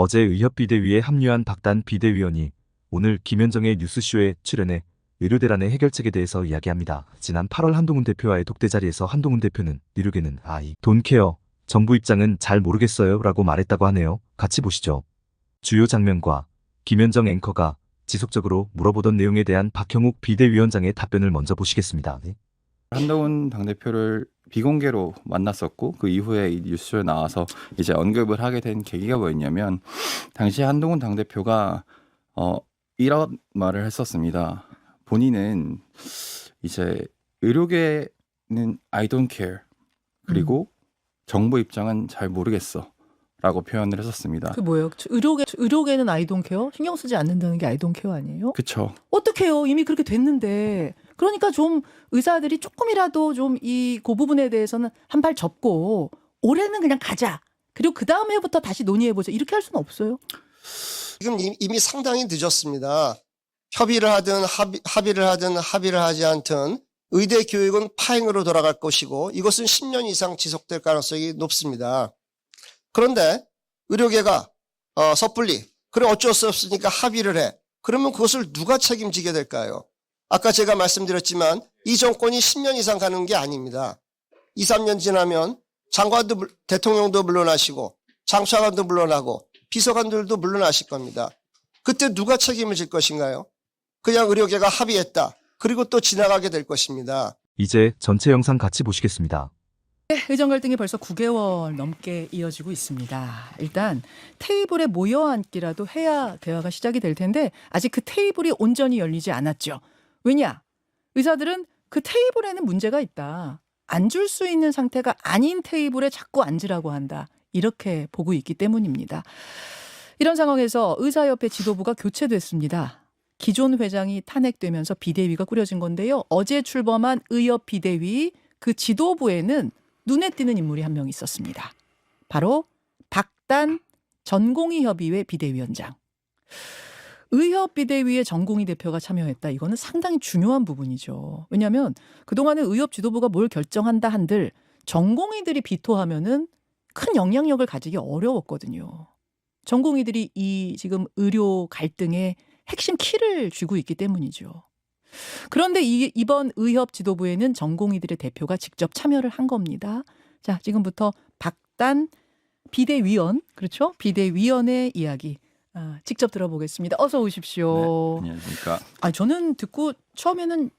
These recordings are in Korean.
어제 의협비대위에 합류한 박단 비대위원이 오늘 김현정의 뉴스쇼에 출연해 의료대란의 해결책에 대해서 이야기합니다. 지난 8월 한동훈 대표와의 독대 자리에서 한동훈 대표는 의료계는 돈케어, 정부 입장은 잘 모르겠어요 라고 말했다고 하네요. 같이 보시죠. 주요 장면과 김현정 앵커가 지속적으로 물어보던 내용에 대한 박형욱 비대위원장의 답변을 먼저 보시겠습니다. 한동훈 당대표를 비공개로 만났었고 그 이후에 이 뉴스에 나와서 이제 언급을 하게 된 계기가 뭐였냐면 당시 한동훈 당대표가 이런 말을 했었습니다. 본인은 이제 의료계는 I don't care 그리고 정부 입장은 잘 모르겠어 라고 표현을 했었습니다. 그 뭐예요? 의료계는 I don't care? 신경 쓰지 않는다는 게 I don't care 아니에요? 그쵸. 어떡해요? 이미 그렇게 됐는데. 그러니까 좀 의사들이 조금이라도 좀 그 부분에 대해서는 한 발 접고 올해는 그냥 가자. 그리고 그 다음 해부터 다시 논의해보자. 이렇게 할 수는 없어요. 지금 이미 상당히 늦었습니다. 협의를 하든 합의를 하든 합의를 하지 않든 의대 교육은 파행으로 돌아갈 것이고 이것은 10년 이상 지속될 가능성이 높습니다. 그런데 의료계가 섣불리 그래 어쩔 수 없으니까 합의를 해. 그러면 그것을 누가 책임지게 될까요? 아까 제가 말씀드렸지만 이 정권이 10년 이상 가는 게 아닙니다. 2, 3년 지나면 장관도 대통령도 물러나시고 장차관도 물러나고 비서관들도 물러나실 겁니다. 그때 누가 책임을 질 것인가요? 그냥 의료계가 합의했다. 그리고 또 지나가게 될 것입니다. 이제 전체 영상 같이 보시겠습니다. 의정 갈등이 벌써 9개월 넘게 이어지고 있습니다. 일단 테이블에 모여 앉기라도 해야 대화가 시작이 될 텐데 아직 그 테이블이 온전히 열리지 않았죠. 왜냐? 의사들은 그 테이블에는 문제가 있다. 앉을 수 있는 상태가 아닌 테이블에 자꾸 앉으라고 한다. 이렇게 보고 있기 때문입니다. 이런 상황에서 의사협회 지도부가 교체됐습니다. 기존 회장이 탄핵되면서 비대위가 꾸려진 건데요. 어제 출범한 의협 비대위 그 지도부에는 눈에 띄는 인물이 한 명 있었습니다. 바로 박단 전공의협의회 비대위원장. 의협 비대위에 전공의 대표가 참여했다. 이거는 상당히 중요한 부분이죠. 왜냐하면 그동안은 의협 지도부가 뭘 결정한다 한들 전공의들이 비토하면은 큰 영향력을 가지기 어려웠거든요. 전공의들이 이 지금 의료 갈등의 핵심 키를 쥐고 있기 때문이죠. 그런데 이번 의협 지도부에는 전공의들의 대표가 직접 참여를 한 겁니다. 자, 지금부터 박단 비대위원, 그렇죠? 비대위원의 이야기 직접 들어보겠습니다. 어서 오십시오. 네, 안녕하십니까. 저는 듣고 처음에는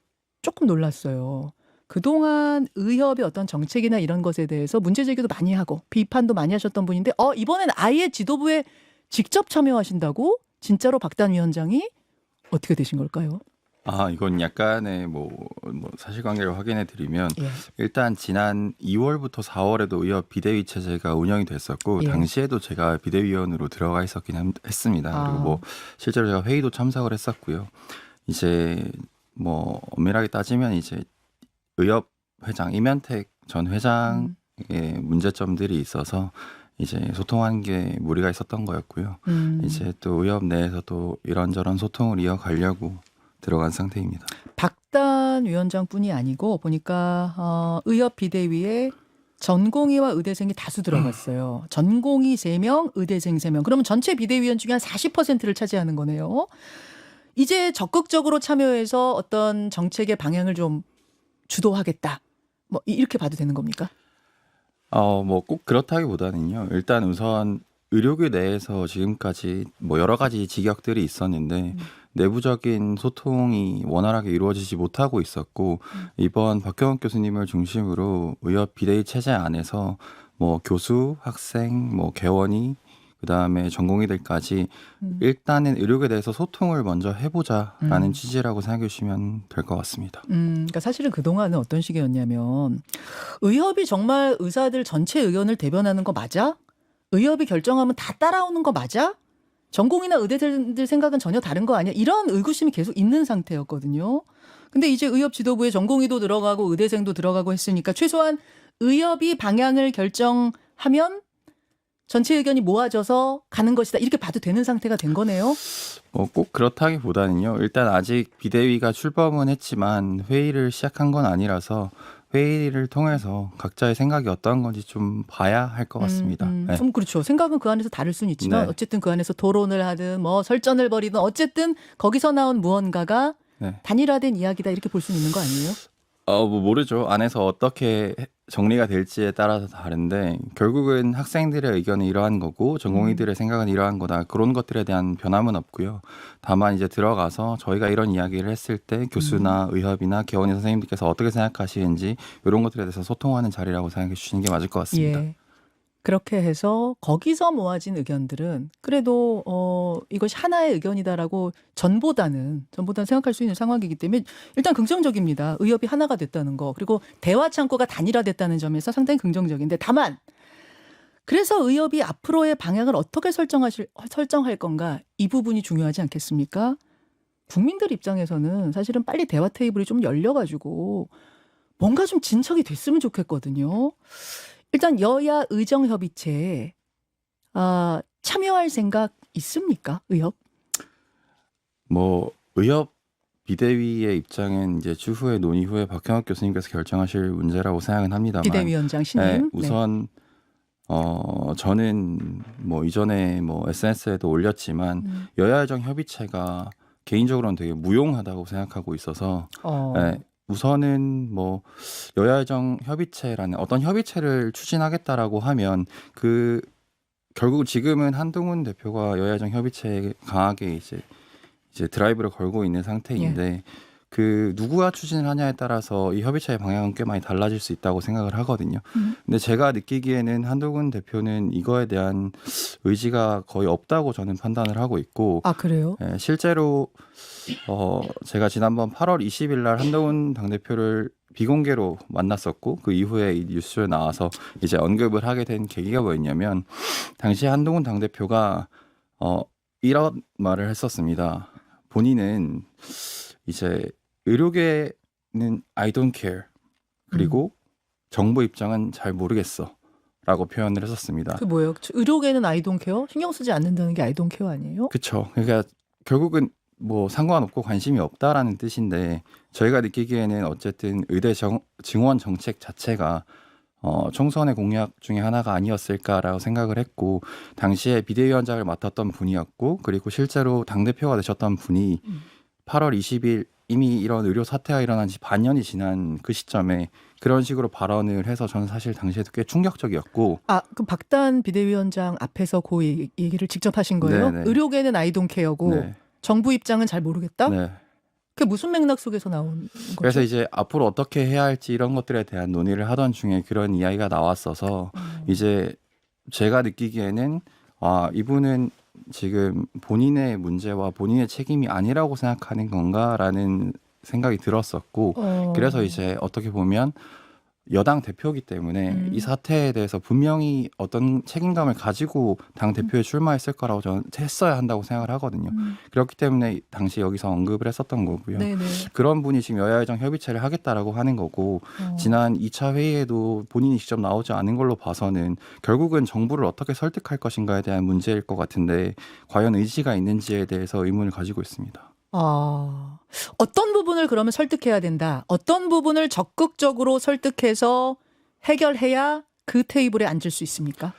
조금 놀랐어요. 그동안 의협의 어떤 정책이나 이런 것에 대해서 문제 제기도 많이 하고 비판도 많이 하셨던 분인데 이번엔 아예 지도부에 직접 참여하신다고? 진짜로 박단 위원장이 어떻게 되신 걸까요? 이건 약간의 사실관계를 확인해 드리면 예. 일단 지난 2월부터 4월에도 의협 비대위 체제가 운영이 됐었고 예. 당시에도 제가 비대위원으로 들어가 있었긴 했습니다. 그리고 실제로 제가 회의도 참석을 했었고요. 이제 엄밀하게 따지면 이제 의협 회장 이면택 전 회장의 문제점들이 있어서 이제 소통한 게 무리가 있었던 거였고요. 이제 또 의협 내에서도 이런저런 소통을 이어가려고 들어간 상태입니다. 박단 위원장뿐이 아니고 보니까 의협 비대위에 전공의와 의대생이 다수 들어갔어요. 전공의 3명, 의대생 3명. 그러면 전체 비대위원 중에 한 40%를 차지하는 거네요. 이제 적극적으로 참여해서 어떤 정책의 방향을 좀 주도하겠다. 이렇게 봐도 되는 겁니까? 꼭 그렇다기보다는요. 일단 우선 의료계 내에서 지금까지 여러 가지 직역들이 있었는데 내부적인 소통이 원활하게 이루어지지 못하고 있었고 이번 박형욱 교수님을 중심으로 의협 비대위 체제 안에서 교수, 학생, 개원이 그다음에 전공의들까지 일단은 의료계에 대해서 소통을 먼저 해보자라는 취지라고 생각해 주시면 될 것 같습니다. 그러니까 사실은 그동안은 어떤 식이었냐면 의협이 정말 의사들 전체 의견을 대변하는 거 맞아? 의협이 결정하면 다 따라오는 거 맞아? 전공의나 의대생들 생각은 전혀 다른 거 아니야? 이런 의구심이 계속 있는 상태였거든요. 근데 이제 의협 지도부에 전공의도 들어가고 의대생도 들어가고 했으니까 최소한 의협이 방향을 결정하면 전체 의견이 모아져서 가는 것이다. 이렇게 봐도 되는 상태가 된 거네요. 꼭 그렇다기보다는요. 일단 아직 비대위가 출범은 했지만 회의를 시작한 건 아니라서 회의를 통해서 각자의 생각이 어떤 건지 좀 봐야 할 것 같습니다. 네. 좀 그렇죠. 생각은 그 안에서 다를 수는 있지만 네. 어쨌든 그 안에서 토론을 하든 뭐 설전을 벌이든 어쨌든 거기서 나온 무언가가 네. 단일화된 이야기다 이렇게 볼 수는 있는 거 아니에요? 뭐 모르죠. 안에서 어떻게 정리가 될지에 따라서 다른데 결국은 학생들의 의견은 이러한 거고 전공의들의 생각은 이러한 거다. 그런 것들에 대한 변함은 없고요. 다만 이제 들어가서 저희가 이런 이야기를 했을 때 교수나 의협이나 개원의 선생님들께서 어떻게 생각하시는지 이런 것들에 대해서 소통하는 자리라고 생각해 주시는 게 맞을 것 같습니다. 예. 그렇게 해서 거기서 모아진 의견들은 그래도 이것이 하나의 의견이다라고 전보다는 생각할 수 있는 상황이기 때문에 일단 긍정적입니다. 의협이 하나가 됐다는 거. 그리고 대화 창구가 단일화됐다는 점에서 상당히 긍정적인데 다만 그래서 의협이 앞으로의 방향을 어떻게 설정할 건가 이 부분이 중요하지 않겠습니까? 국민들 입장에서는 사실은 빨리 대화 테이블이 좀 열려가지고 뭔가 좀 진척이 됐으면 좋겠거든요. 일단 여야 의정협의체에 참여할 생각 있습니까? 의협? 뭐 의협 비대위의 입장은 이제 추후에 논의 후에 박형욱 교수님께서 결정하실 문제라고 생각은 합니다만 비대위원장 신임. 네, 우선 저는 뭐 이전에 뭐 SNS에도 올렸지만 여야정 협의체가 개인적으로는 되게 무용하다고 생각하고 있어서 네, 우선은 뭐 여야정 협의체라는 어떤 협의체를 추진하겠다라고 하면 그 결국 지금은 한동훈 대표가 여야정 협의체에 강하게 이제 드라이브를 걸고 있는 상태인데 그 누구가 추진을 하냐에 따라서 이 협의체의 방향은 꽤 많이 달라질 수 있다고 생각을 하거든요. 근데 제가 느끼기에는 한동훈 대표는 이거에 대한 의지가 거의 없다고 저는 판단을 하고 있고 아 그래요? 실제로 제가 지난번 8월 20일 날 한동훈 당대표를 비공개로 만났었고 그 이후에 이 뉴스에 나와서 이제 언급을 하게 된 계기가 뭐였냐면 당시 한동훈 당대표가 이런 말을 했었습니다. 본인은 이제 의료계는 I don't care 그리고 정부 입장은 잘 모르겠어 라고 표현을 했었습니다. 그 뭐예요? 의료계는 I don't care? 신경 쓰지 않는다는 게 I don't care 아니에요? 그렇죠. 그러니까 결국은 뭐 상관없고 관심이 없다라는 뜻인데 저희가 느끼기에는 어쨌든 의대 증원 정책 자체가 총선의 공약 중에 하나가 아니었을까라고 생각을 했고 당시에 비대위원장을 맡았던 분이었고 그리고 실제로 당대표가 되셨던 분이 8월 20일 이미 이런 의료 사태가 일어난 지 반년이 지난 그 시점에 그런 식으로 발언을 해서 저는 사실 당시에도 꽤 충격적이었고 그럼 박단 비대위원장 앞에서 그 얘기를 직접 하신 거예요? 네네. 의료계는 I don't care고 네. 정부 입장은 잘 모르겠다? 네. 그게 무슨 맥락 속에서 나온 거죠? 그래서 이제 앞으로 어떻게 해야 할지 이런 것들에 대한 논의를 하던 중에 그런 이야기가 나왔어서 이제 제가 느끼기에는 이분은 지금 본인의 문제와 본인의 책임이 아니라고 생각하는 건가라는 생각이 들었었고 그래서 이제 어떻게 보면 여당 대표이기 때문에 이 사태에 대해서 분명히 어떤 책임감을 가지고 당 대표에 출마했을 거라고 저는 했어야 한다고 생각을 하거든요. 그렇기 때문에 당시 여기서 언급을 했었던 거고요. 네네. 그런 분이 지금 여야정 협의체를 하겠다라고 하는 거고 지난 2차 회의에도 본인이 직접 나오지 않은 걸로 봐서는 결국은 정부를 어떻게 설득할 것인가에 대한 문제일 것 같은데 과연 의지가 있는지에 대해서 의문을 가지고 있습니다. 어떤 부분을 그러면 설득해야 된다. 어떤 부분을 적극적으로 설득해서 해결해야 그 테이블에 앉을 수 있습니까?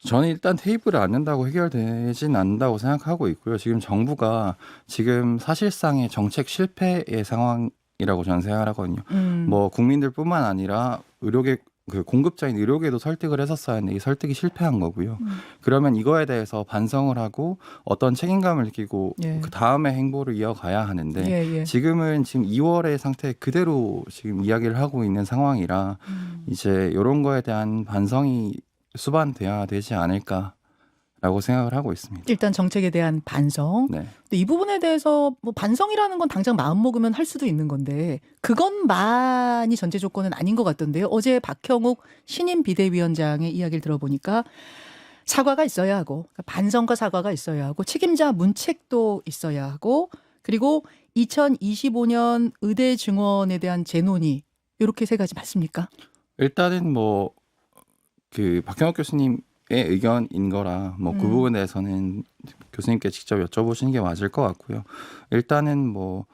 저는 일단 테이블에 앉는다고 해결되진 않는다고 생각하고 있고요. 지금 정부가 지금 사실상의 정책 실패의 상황이라고 저는 생각을 하거든요. 뭐 국민들뿐만 아니라 의료계 그 공급자인 의료계도 설득을 했었어야 했는데 이 설득이 실패한 거고요. 그러면 이거에 대해서 반성을 하고 어떤 책임감을 느끼고 그 다음에 행보를 이어가야 하는데 지금은 지금 2월의 상태 그대로 지금 이야기를 하고 있는 상황이라 이제 이런 거에 대한 반성이 수반돼야 되지 않을까라고 생각을 하고 있습니다. 일단 정책에 대한 반성. 네. 근데 이 부분에 대해서 뭐 반성이라는 건 당장 마음 먹으면 할 수도 있는 건데 그것만이 전제 조건은 아닌 것 같던데요. 어제 박형욱 신임 비대위원장의 이야기를 들어보니까 사과가 있어야 하고 그러니까 반성과 사과가 있어야 하고 책임자 문책도 있어야 하고 그리고 2025년 의대 증원에 대한 재논의 이렇게 세 가지 맞습니까? 일단은 뭐 그 박형욱 교수님의 의견인 거라 뭐 그 부분에 대해서는 교수님께 직접 여쭤보시는 게 맞을 것 같고요. 일단은 뭐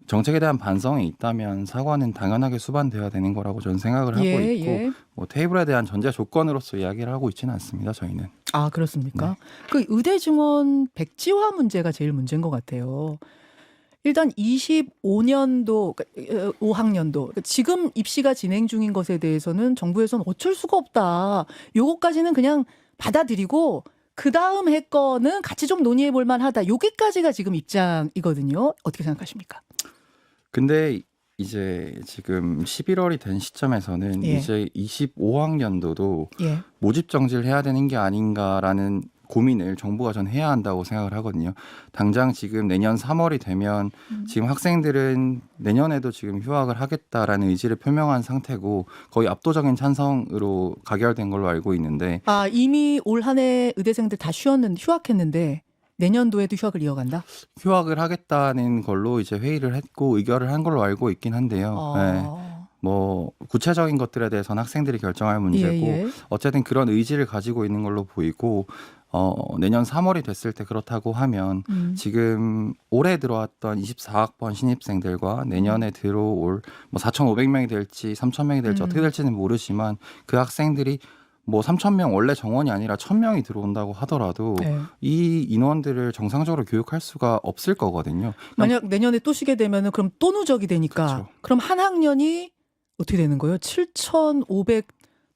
정책에 대한 반성이 있다면 사과는 당연하게 수반돼야 되는 거라고 저는 생각을 하고 예, 있고 예. 뭐 테이블에 대한 전제 조건으로서 이야기를 하고 있지는 않습니다. 저희는. 아, 그렇습니까? 그 의대 증원 백지화 문제가 제일 문제인 것 같아요. 일단 25년도, 5학년도, 지금 입시가 진행 중인 것에 대해서는 정부에서는 어쩔 수가 없다. 요거까지는 그냥 받아들이고 그 다음 해 거는 같이 좀 논의해 볼 만하다. 여기까지가 지금 입장이거든요. 어떻게 생각하십니까? 근데 이제 지금 11월이 된 시점에서는 예. 이제 25학년도도 예. 모집 정지를 해야 되는 게 아닌가라는 고민을 정부가 전 해야 한다고 생각을 하거든요. 당장 지금 내년 3월이 되면 지금 학생들은 내년에도 지금 휴학을 하겠다라는 의지를 표명한 상태고 거의 압도적인 찬성으로 가결된 걸로 알고 있는데 아, 이미 올 한 해 의대생들 다 휴학했는데 내년도에도 휴학을 이어간다? 휴학을 하겠다는 걸로 이제 회의를 했고 의결을 한 걸로 알고 있긴 한데요. 네. 뭐 구체적인 것들에 대해서는 학생들이 결정할 문제고 예, 예. 어쨌든 그런 의지를 가지고 있는 걸로 보이고 내년 3월이 됐을 때 그렇다고 하면 지금 올해 들어왔던 24학번 신입생들과 내년에 들어올 뭐 4,500명이 될지 3,000명이 될지 어떻게 될지는 모르지만 그 학생들이 뭐 3,000명 원래 정원이 아니라 1,000명이 들어온다고 하더라도 네. 이 인원들을 정상적으로 교육할 수가 없을 거거든요. 만약 내년에 또 쉬게 되면은 그럼 또 누적이 되니까 그렇죠. 그럼 한 학년이 어떻게 되는 거예요? 7,500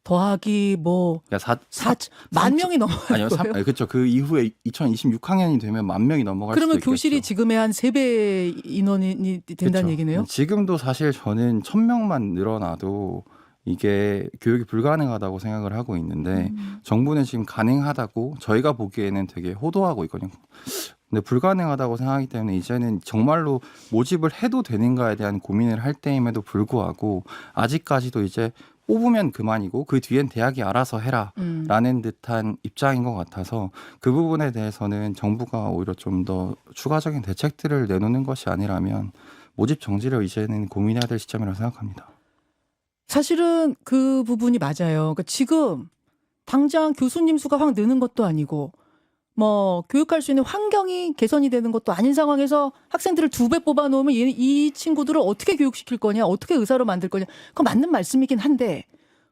더하기 뭐 그러니까 4만 명이 넘어갈 아니요, 거예요? 그렇죠. 그 이후에 2026학년이 되면 10,000명이 넘어갈 수도 그러면 있겠죠. 교실이 지금의 한 3배 인원이 된다는 그쵸. 얘기네요? 지금도 사실 저는 1,000명만 늘어나도 이게 교육이 불가능하다고 생각을 하고 있는데 정부는 지금 가능하다고 저희가 보기에는 되게 호도하고 있거든요. 근데 불가능하다고 생각하기 때문에 이제는 정말로 모집을 해도 되는가에 대한 고민을 할 때임에도 불구하고 아직까지도 이제 뽑으면 그만이고 그 뒤엔 대학이 알아서 해라 라는 듯한 입장인 것 같아서 그 부분에 대해서는 정부가 오히려 좀 더 추가적인 대책들을 내놓는 것이 아니라면 모집 정지를 이제는 고민해야 될 시점이라고 생각합니다. 사실은 그 부분이 맞아요. 그러니까 지금 당장 교수님 수가 확 느는 것도 아니고 뭐 교육할 수 있는 환경이 개선이 되는 것도 아닌 상황에서 학생들을 2배 뽑아놓으면 이 친구들을 어떻게 교육시킬 거냐, 어떻게 의사로 만들 거냐, 그건 맞는 말씀이긴 한데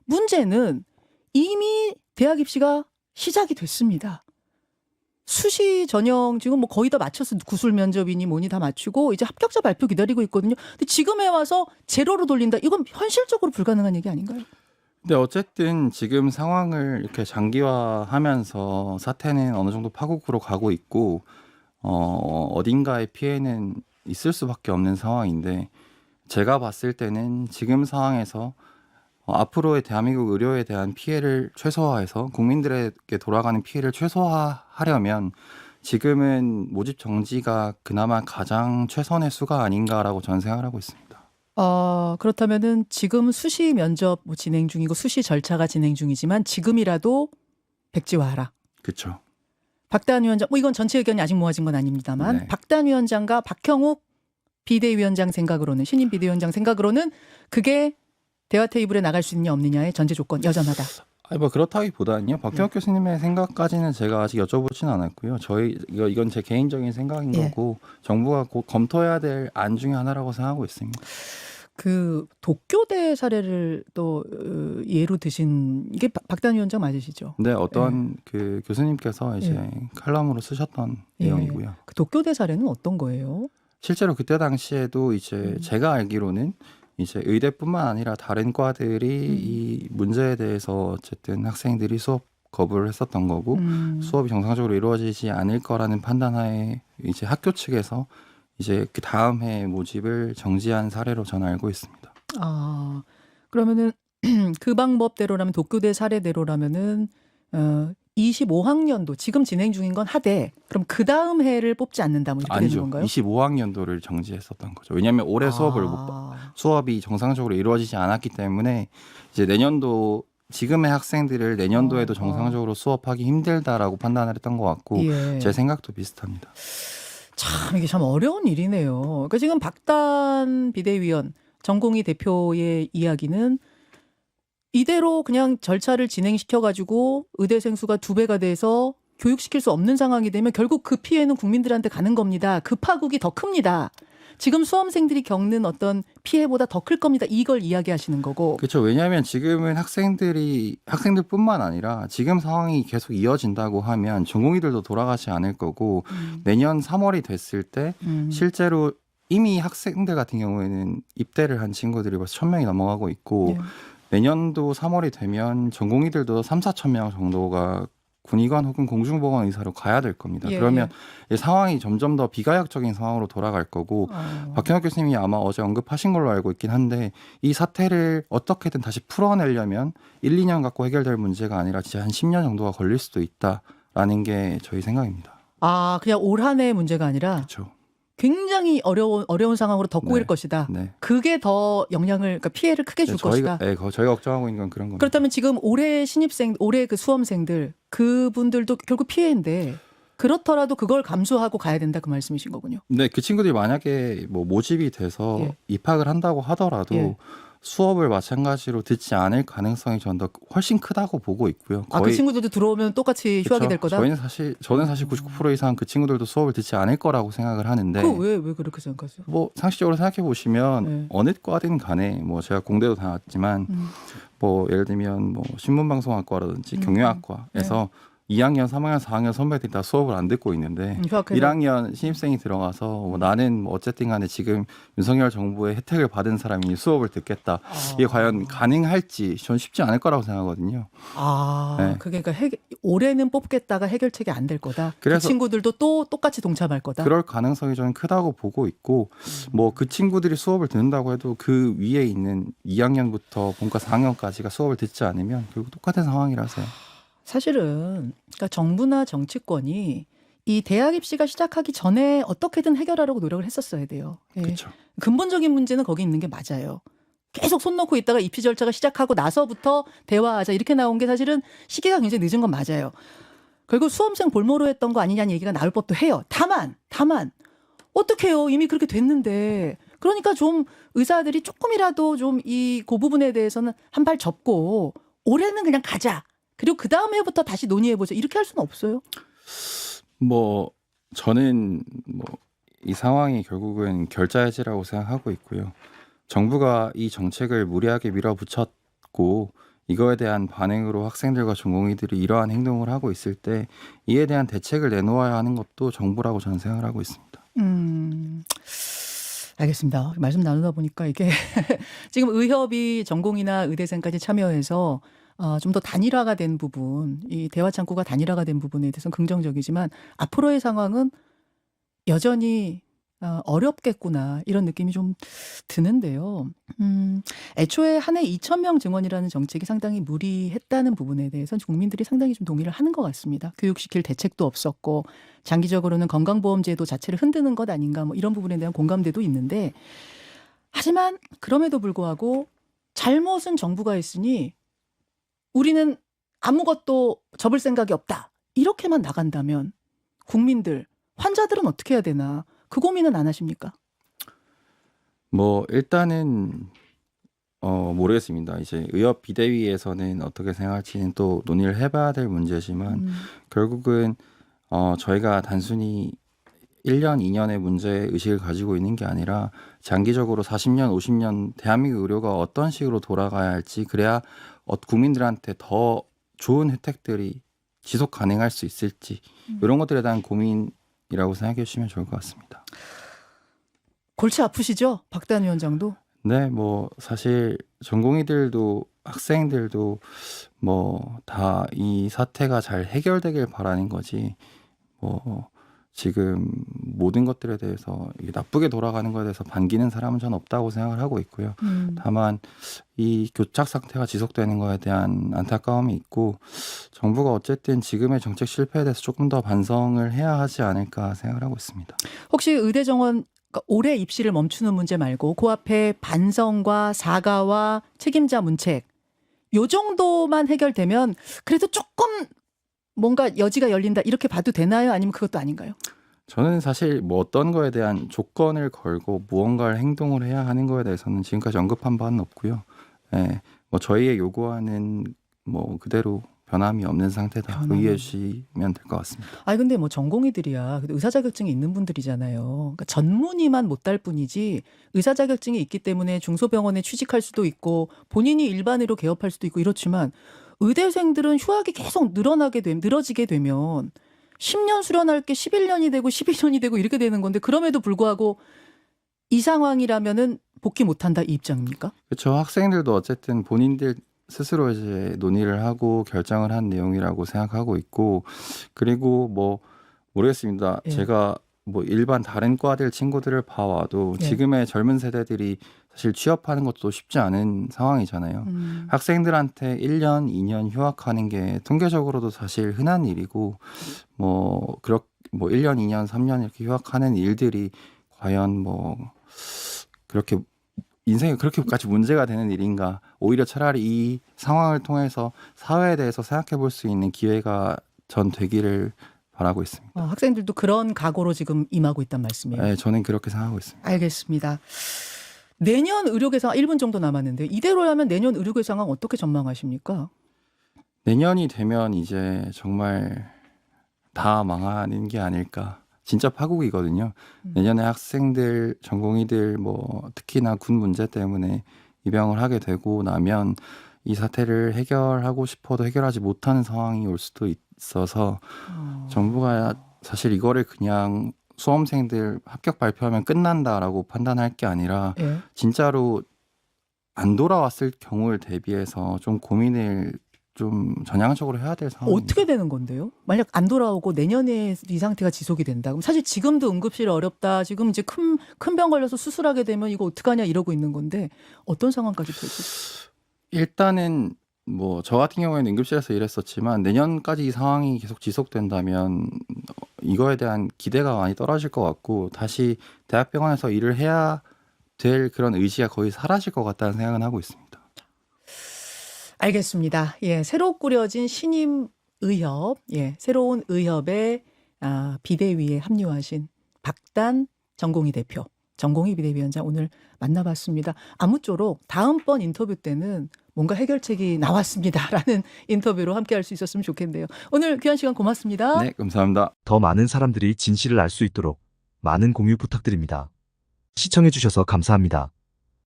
문제는 이미 대학 입시가 시작이 됐습니다. 수시 전형 지금 뭐 거의 다 마쳤어. 구술 면접이니 뭐니 다 마치고 이제 합격자 발표 기다리고 있거든요. 근데 지금에 와서 제로로 돌린다. 이건 현실적으로 불가능한 얘기 아닌가요? 근데 어쨌든 지금 상황을 이렇게 장기화하면서 사태는 어느 정도 파국으로 가고 있고 어딘가에 피해는 있을 수밖에 없는 상황인데 제가 봤을 때는 지금 상황에서 앞으로의 대한민국 의료에 대한 피해를 최소화해서 국민들에게 돌아가는 피해를 최소화하려면 지금은 모집 정지가 그나마 가장 최선의 수가 아닌가라고 저는 생각을 하고 있습니다. 그렇다면은 지금 수시 면접 뭐 진행 중이고 수시 절차가 진행 중이지만 지금이라도 백지화하라. 그렇죠. 박단 위원장, 뭐 이건 전체 의견이 아직 모아진 건 아닙니다만 네. 박단 위원장과 박형욱 비대위원장 생각으로는 신임 비대위원장 생각으로는 그게 대화 테이블에 나갈 수 있느냐 없느냐의 전제 조건 여전하다. 아니 뭐 그렇다기보다는요. 박형욱 교수님의 생각까지는 제가 아직 여쭤보지는 않았고요. 이건 제 개인적인 생각인 예. 거고 정부가 곧 검토해야 될 안 중에 하나라고 생각하고 있습니다. 그 독교대 사례를 또 예로 드신 이게 박단 위원장 맞으시죠? 근데 어떤 그 교수님께서 이제 칼럼으로 쓰셨던 예. 내용이고요. 그 독교대 사례는 어떤 거예요? 실제로 그때 당시에도 이제 제가 알기로는 이제 의대뿐만 아니라 다른 과들이 이 문제에 대해서 어쨌든 학생들이 수업 거부를 했었던 거고 수업이 정상적으로 이루어지지 않을 거라는 판단하에 이제 학교 측에서 이제 그 다음 해 모집을 정지한 사례로 저는 알고 있습니다. 그러면은 그 방법대로라면 독교대 사례대로라면은 25학년도 지금 진행 중인 건 하되 그럼 그 다음 해를 뽑지 않는다 뭐 이렇게 되는 아니죠. 건가요? 25학년도를 정지했었던 거죠. 왜냐하면 올해 수업이 정상적으로 이루어지지 않았기 때문에 이제 내년도 지금의 학생들을 내년도에도 정상적으로 수업하기 힘들다라고 판단을 했던 것 같고 예. 제 생각도 비슷합니다. 참 이게 참 어려운 일이네요. 그러니까 지금 박단 비대위원 전공의 대표의 이야기는 이대로 그냥 절차를 진행시켜가지고 의대생 수가 2배가 돼서 교육시킬 수 없는 상황이 되면 결국 그 피해는 국민들한테 가는 겁니다. 그 파국이 더 큽니다. 지금 수험생들이 겪는 어떤 피해보다 더 클 겁니다. 이걸 이야기하시는 거고. 그렇죠. 왜냐하면 지금은 학생들뿐만 아니라 지금 상황이 계속 이어진다고 하면 전공의들도 돌아가지 않을 거고 내년 3월이 됐을 때 실제로 이미 학생들 같은 경우에는 입대를 한 친구들이 벌써 1,000명이 넘어가고 있고 네. 내년도 3월이 되면 전공의들도 3,4천 명 정도가 군의관 혹은 공중보건 의사로 가야 될 겁니다. 예, 그러면 이 상황이 점점 더 비가역적인 상황으로 돌아갈 거고 박현욱 교수님이 아마 어제 언급하신 걸로 알고 있긴 한데 이 사태를 어떻게든 다시 풀어내려면 1, 2년 갖고 해결될 문제가 아니라 진짜 한 10년 정도가 걸릴 수도 있다라는 게 저희 생각입니다. 아, 그냥 올 한 해의 문제가 아니라 그렇죠. 굉장히 어려운 상황으로 더 꼬일 네. 것이다. 네. 그게 더 그러니까 피해를 크게 줄 것이다. 저희가 걱정하고 있는 건 그런 겁니다. 그렇다면 지금 올해 그 수험생들 그분들도 결국 피해인데 그렇더라도 그걸 감수하고 가야 된다 그 말씀이신 거군요. 네, 그 친구들이 만약에 뭐 모집이 돼서 예. 입학을 한다고 하더라도 예. 수업을 마찬가지로 듣지 않을 가능성이 저는 더 훨씬 크다고 보고 있고요. 아, 그 친구들도 들어오면 똑같이 휴학이 그쵸? 될 거다. 저는 사실 99% 이상 그 친구들도 수업을 듣지 않을 거라고 생각을 하는데 왜 그렇게 생각하세요? 뭐 상식적으로 생각해 보시면 네. 어느 과든 간에 뭐 제가 공대도 다녔지만 뭐 예를 들면 뭐 신문방송학과라든지 경영학과에서 2학년, 3학년, 4학년 선배들이 다 수업을 안 듣고 있는데 휴학해서. 1학년 신입생이 들어가서 뭐 나는 뭐 어쨌든 간에 지금 윤석열 정부의 혜택을 받은 사람이 수업을 듣겠다. 이게 과연 가능할지 전 쉽지 않을 거라고 생각하거든요. 네. 그게 그러니까 올해는 뽑겠다가 해결책이 안 될 거다. 그 그래서 친구들도 또 똑같이 동참할 거다. 그럴 가능성이 저는 크다고 보고 있고 뭐 그 친구들이 수업을 듣는다고 해도 그 위에 있는 2학년부터 본과 4학년까지가 수업을 듣지 않으면 결국 똑같은 상황이라서요. 사실은 그러니까 정부나 정치권이 이 대학 입시가 시작하기 전에 어떻게든 해결하려고 노력을 했었어야 돼요. 예. 그렇죠. 근본적인 문제는 거기 있는 게 맞아요. 계속 손 놓고 있다가 입시 절차가 시작하고 나서부터 대화하자 이렇게 나온 게 사실은 시기가 굉장히 늦은 건 맞아요. 결국 수험생 볼모로 했던 거 아니냐는 얘기가 나올 법도 해요. 다만 어떡해요. 이미 그렇게 됐는데. 그러니까 좀 의사들이 조금이라도 좀 그 부분에 대해서는 한 발 접고 올해는 그냥 가자. 그리고 그 다음 해부터 다시 논의해보자. 이렇게 할 수는 없어요. 뭐 저는 뭐 이 상황이 결국은 결자해지라고 생각하고 있고요. 정부가 이 정책을 무리하게 밀어붙였고 이거에 대한 반응으로 학생들과 전공의들이 이러한 행동을 하고 있을 때 이에 대한 대책을 내놓아야 하는 것도 정부라고 저는 생각을 하고 있습니다. 알겠습니다. 말씀 나누다 보니까 이게 지금 의협이 전공이나 의대생까지 참여해서 좀 더 단일화가 된 부분, 이 대화 창구가 단일화가 된 부분에 대해서는 긍정적이지만 앞으로의 상황은 여전히 어렵겠구나 이런 느낌이 좀 드는데요. 애초에 한 해 2,000명 증원이라는 정책이 상당히 무리했다는 부분에 대해서는 국민들이 상당히 좀 동의를 하는 것 같습니다. 교육시킬 대책도 없었고 장기적으로는 건강보험제도 자체를 흔드는 것 아닌가 뭐 이런 부분에 대한 공감대도 있는데 하지만 그럼에도 불구하고 잘못은 정부가 했으니 우리는 아무것도 접을 생각이 없다. 이렇게만 나간다면 국민들, 환자들은 어떻게 해야 되나 그 고민은 안 하십니까? 뭐 일단은 모르겠습니다. 이제 의협 비대위에서는 어떻게 생각할지는 또 논의를 해봐야 될 문제지만 결국은 저희가 단순히 1년, 2년의 문제 의식을 가지고 있는 게 아니라 장기적으로 40년, 50년 대한민국 의료가 어떤 식으로 돌아가야 할지 그래야 국민들한테 더 좋은 혜택들이 지속 가능할 수 있을지 이런 것들에 대한 고민이라고 생각해 주시면 좋을 것 같습니다. 골치 아프시죠? 박단 위원장도? 네, 뭐 사실 전공의들도 학생들도 뭐 다 이 사태가 잘 해결되길 바라는 거지 뭐 지금 모든 것들에 대해서 이게 나쁘게 돌아가는 것에 대해서 반기는 사람은 전 없다고 생각을 하고 있고요. 다만 이 교착 상태가 지속되는 것에 대한 안타까움이 있고 정부가 어쨌든 지금의 정책 실패에 대해서 조금 더 반성을 해야 하지 않을까 생각을 하고 있습니다. 혹시 의대 정원 올해 입시를 멈추는 문제 말고 그 앞에 반성과 사과와 책임자 문책 요 정도만 해결되면 그래도 조금 뭔가 여지가 열린다 이렇게 봐도 되나요? 아니면 그것도 아닌가요? 저는 사실 뭐 어떤 거에 대한 조건을 걸고 무언가를 행동을 해야 하는 거에 대해서는 지금까지 언급한 바는 없고요. 뭐 저희의 요구하는 뭐 그대로 변함이 없는 상태다. 변함이 이해해 주시면 될 것 같습니다. 아니 근데 뭐 전공의들이야. 근데 의사 자격증이 있는 분들이잖아요. 그러니까 전문의만 못 달 뿐이지 의사 자격증이 있기 때문에 중소병원에 취직할 수도 있고 본인이 일반의로 개업할 수도 있고 이렇지만 의대생들은 휴학이 계속 늘어지게 되면 10년 수련할 게 11년이 되고 12년이 되고 이렇게 되는 건데 그럼에도 불구하고 이 상황이라면은 복귀 못한다 이 입장입니까? 그렇죠. 학생들도 어쨌든 본인들 스스로 이제 논의를 하고 결정을 한 내용이라고 생각하고 있고, 그리고 뭐 모르겠습니다. 예. 제가 뭐 일반 다른 과들 친구들을 봐와도 예. 지금의 젊은 세대들이 사실 취업하는 것도 쉽지 않은 상황이잖아요. 학생들한테 1년, 2년 휴학하는 게 통계적으로도 사실 흔한 일이고, 뭐 1년, 2년, 3년 이렇게 휴학하는 일들이 과연 뭐 그렇게 인생에 그렇게까지 문제가 되는 일인가? 오히려 차라리 이 상황을 통해서 사회에 대해서 생각해 볼 수 있는 기회가 전 되기를 바라고 있습니다. 학생들도 그런 각오로 지금 임하고 있단 말씀이에요. 네, 저는 그렇게 생각하고 있습니다. 알겠습니다. 내년 의료계 상황 1분 정도 남았는데 이대로라면 내년 의료계 상황 어떻게 전망하십니까? 내년이 되면 이제 정말 다 망하는 게 아닐까. 진짜 파국이거든요. 내년에 학생들, 전공의들 뭐 특히나 군 문제 때문에 입영을 하게 되고 나면 이 사태를 해결하고 싶어도 해결하지 못하는 상황이 올 수도 있어서 정부가 사실 이거를 그냥 수험생들 합격 발표하면 끝난다라고 판단할 게 아니라 예. 진짜로 진짜로 안 돌아왔을 경우를 대비해서 좀 고민을 좀 전향적으로 해야 될 상황입니다. 어떻게 되는 건데요? 만약 안 돌아오고 내년에 이 상태가 지속이 된다. 그럼 사실 지금도 응급실 어렵다. 지금 이제 큰 병 걸려서 수술하게 되면 이거 어떡하냐 이러고 있는 건데 어떤 상황까지 펼쳐질까요? 일단은 뭐 저 같은 경우에는 응급실에서 일했었지만 내년까지 이 상황이 계속 지속된다면 이거에 대한 기대가 많이 떨어질 것 같고 다시 대학병원에서 일을 해야 될 그런 의지가 거의 사라질 것 같다는 생각은 하고 있습니다. 알겠습니다. 예, 새로 꾸려진 신임 의협, 예, 새로운 의협의 비대위에 합류하신 박단 전공의 대표, 전공의 비대위원장 오늘 만나봤습니다. 아무쪼록 다음번 인터뷰 때는 뭔가 해결책이 나왔습니다라는 인터뷰로 함께할 수 있었으면 좋겠네요. 오늘 귀한 시간 고맙습니다. 네, 감사합니다. 더 많은 사람들이 진실을 알 수 있도록 많은 공유 부탁드립니다. 시청해주셔서 감사합니다.